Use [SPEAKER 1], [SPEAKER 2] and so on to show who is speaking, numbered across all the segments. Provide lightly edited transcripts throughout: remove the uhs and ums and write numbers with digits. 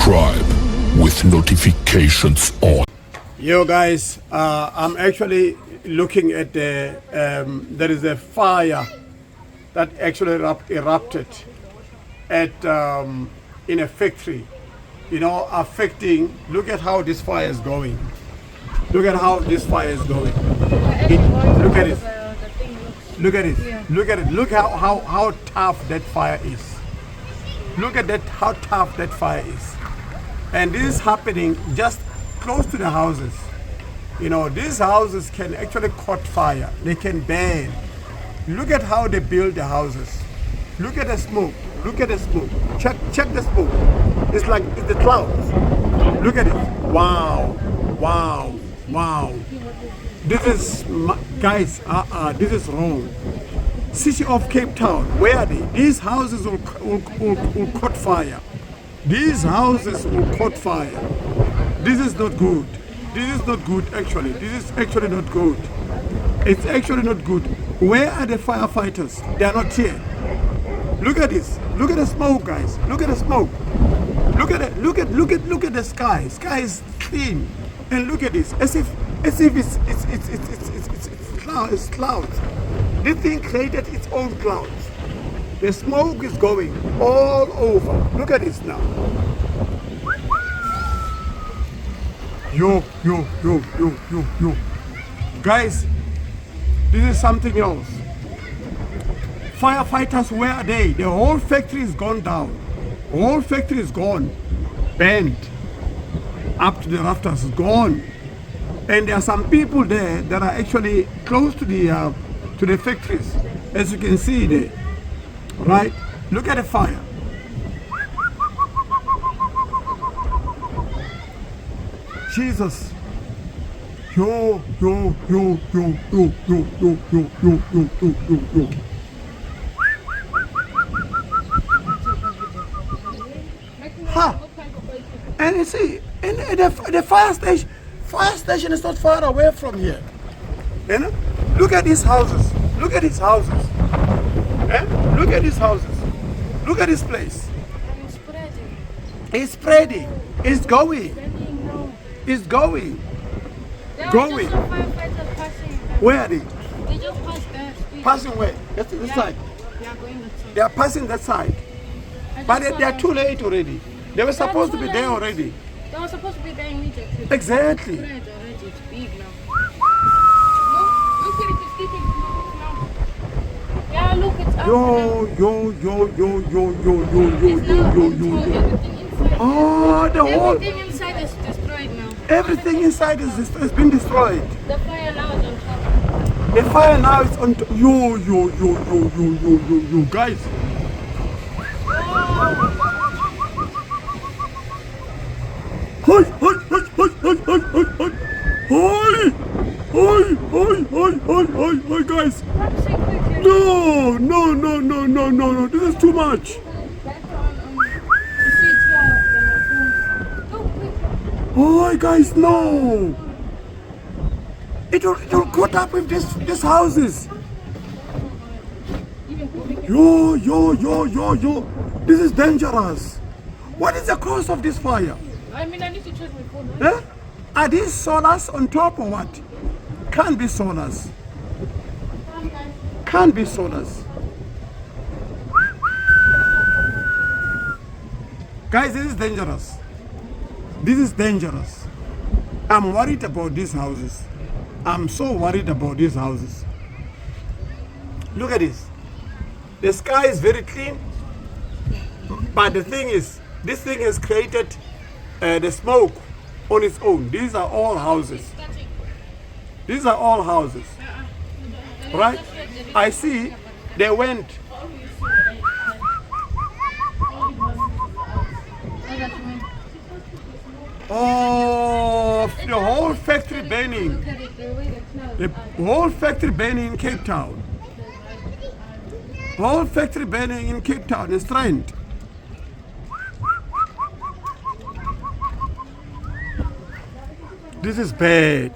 [SPEAKER 1] subscribe with notifications on.
[SPEAKER 2] Yo guys, I'm actually looking at the, there is a fire that actually erupted at in a factory, you know, affecting, look at how this fire is going. Look at how this fire is going. Look at it. Look at it. Look at it. Look how tough that fire is. Look at that, how tough that fire is. And this is happening just close to the houses. You know, these houses can actually catch fire. They can burn. Look at how they build the houses. Look at the smoke. Look at the smoke. Check the smoke. It's like the clouds. Look at it. Wow. Wow. Wow. This is, guys, this is wrong. City of Cape Town, where are they? These houses will catch fire. These houses will catch fire. This is not good. This is not good actually. This is actually not good. It's actually not good. Where are the firefighters? They are not here. Look at this. Look at the smoke, guys. Look at the smoke. Look at it. Look at the sky. Sky is clean. And look at this. As if it's clouds. This thing created its own clouds. The smoke is going all over. Look at this now. Yo. Guys, this is something else. Firefighters, where are they? The whole factory is gone down. The whole factory is gone. Bent. Up to the rafters, gone. And there are some people there that are actually close to the factories, as you can see there. Right? Look at the fire. Jesus. Yo. Ha! And you see, and the fire station is not far away from here. You know? Look at these houses. Look at these houses. Eh? Look at these houses. Look at this place.
[SPEAKER 3] It's spreading.
[SPEAKER 2] It's spreading. It's going. It's going. Going. Where are they?
[SPEAKER 3] They just passed there.
[SPEAKER 2] Passing where? That's this side.
[SPEAKER 3] They are going that side.
[SPEAKER 2] They are passing that side. But they are too late already. They were supposed to be there already.
[SPEAKER 3] They were supposed to be there immediately.
[SPEAKER 2] Exactly.
[SPEAKER 3] It's spread already. It's big now. Look at it. It's getting big now. Yeah, look, it's up now.
[SPEAKER 2] Yo. Oh, the whole.
[SPEAKER 3] Everything inside is destroyed now.
[SPEAKER 2] Everything inside has been destroyed.
[SPEAKER 3] The fire now is on top.
[SPEAKER 2] The fire now is on top. Yo, guys. Hi, guys. No. This is too much. Oh, guys, no. It will caught up with this houses. Yo. This is dangerous. What is the cause of this fire?
[SPEAKER 3] I mean, I need to check my phone.
[SPEAKER 2] Eh? Are these solars on top or what? Can't be solars. Can't be solars. Guys, this is dangerous. This is dangerous. I'm worried about these houses. I'm so worried about these houses. Look at this. The sky is very clean. But the thing is, this thing has created the smoke on its own. These are all houses. These are all houses. Right? I see they went. Oh, the whole factory burning. The whole factory burning in Cape Town. Whole factory burning in Cape Town is trend. This is bad.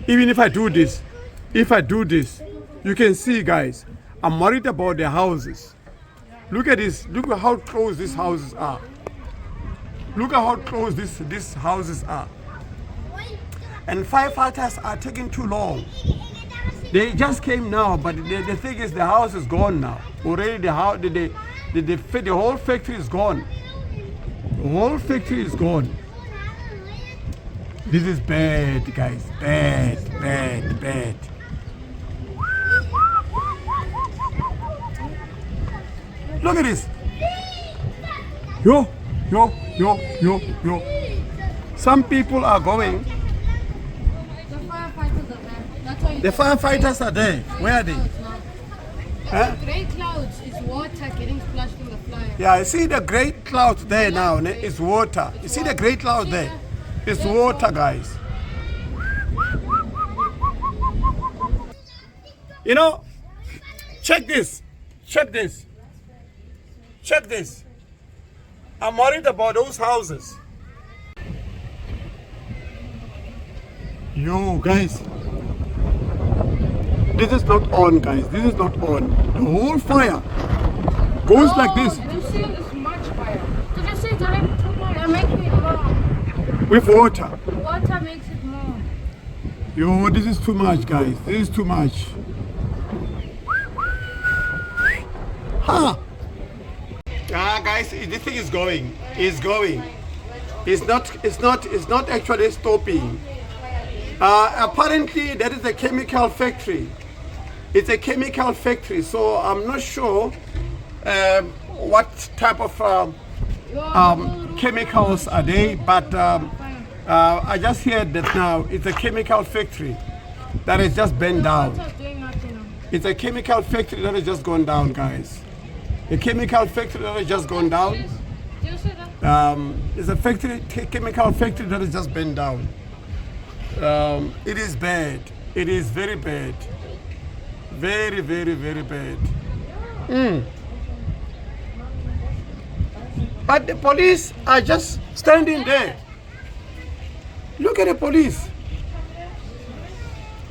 [SPEAKER 2] Even if I do this, you can see, guys, I'm worried about the houses. Look at this. Look at how close these houses are. Look at how close these houses are. And firefighters are taking too long. They just came now, but the thing is the house is gone now. Already the house, the whole factory is gone. The whole factory is gone. This is bad, guys. Bad, bad, bad. Look at this. Yo. Some people are going.
[SPEAKER 3] The firefighters are there. That's why
[SPEAKER 2] The firefighters are there. Where are they? Huh?
[SPEAKER 3] The grey clouds is water getting splashed in the flyer.
[SPEAKER 2] Yeah, you see the great cloud there now. It's water. You see the great cloud there? It's water, guys. You know, check this. Check this. Check this. I'm worried about those houses. Yo, guys. This is not on, guys. This is not on. The whole fire goes like this.
[SPEAKER 3] You see this much fire. Did you see that? They're making it more.
[SPEAKER 2] With water.
[SPEAKER 3] Water makes it more.
[SPEAKER 2] Yo, this is too much, guys. This is too much. Ha! Ah, guys, this thing is going. It's going. It's not actually stopping. Apparently, there is a chemical factory. It's a chemical factory, so I'm not sure what type of chemicals are they, but I just heard that now it's a chemical factory that has just burned down. It's a chemical factory that has just gone down, guys. A chemical factory that has just gone down. It's a chemical factory that has just burned down. It is bad. It is very bad. Very, very, very bad. But the police are just standing there. Look at the police.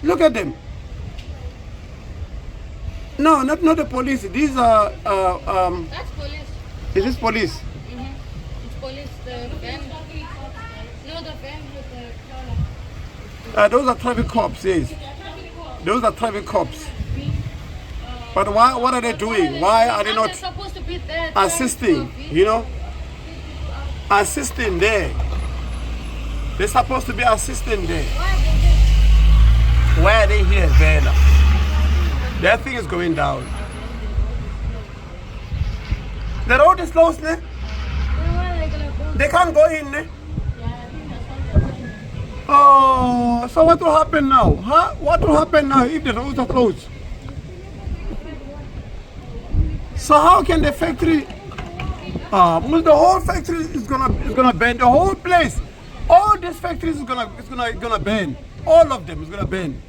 [SPEAKER 2] Look at them. No, not the police. These are.
[SPEAKER 3] That's police.
[SPEAKER 2] Is this police?
[SPEAKER 3] It's police. The van. No, the van with the collar.
[SPEAKER 2] Those are traffic cops. Yes. Those are traffic cops. But why? What are they doing? Why are they not
[SPEAKER 3] supposed to be there
[SPEAKER 2] assisting? You know, assisting there. They're supposed to be assisting there. Why are they here, Vela? That thing is going down. The road is closed, ne? They can't go in, ne? Oh, so what will happen now? Huh? What will happen now if the roads are closed? So how can the factory? Because the whole factory is gonna burn. The whole place, all these factories is gonna burn. All of them is gonna burn.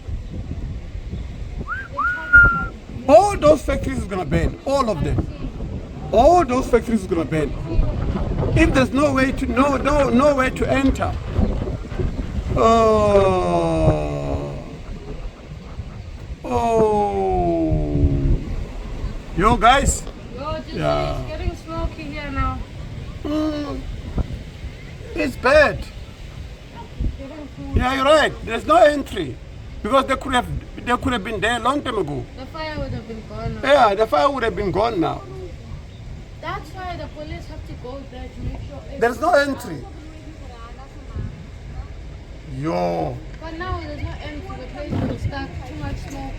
[SPEAKER 2] All those factories is gonna burn. All of them. All those factories is gonna burn. If there's no way to no way to enter. Yo guys.
[SPEAKER 3] It's getting smoky here now.
[SPEAKER 2] It's bad. Yeah, you're right. There's no entry because they could have been there a long time ago.
[SPEAKER 3] The fire would have been gone now.
[SPEAKER 2] Yeah, the fire would have been gone now.
[SPEAKER 3] That's why the police have to go there to make sure.
[SPEAKER 2] There's no entry. Yo.
[SPEAKER 3] But now there's no entry. The place is stuck. Too much smoke.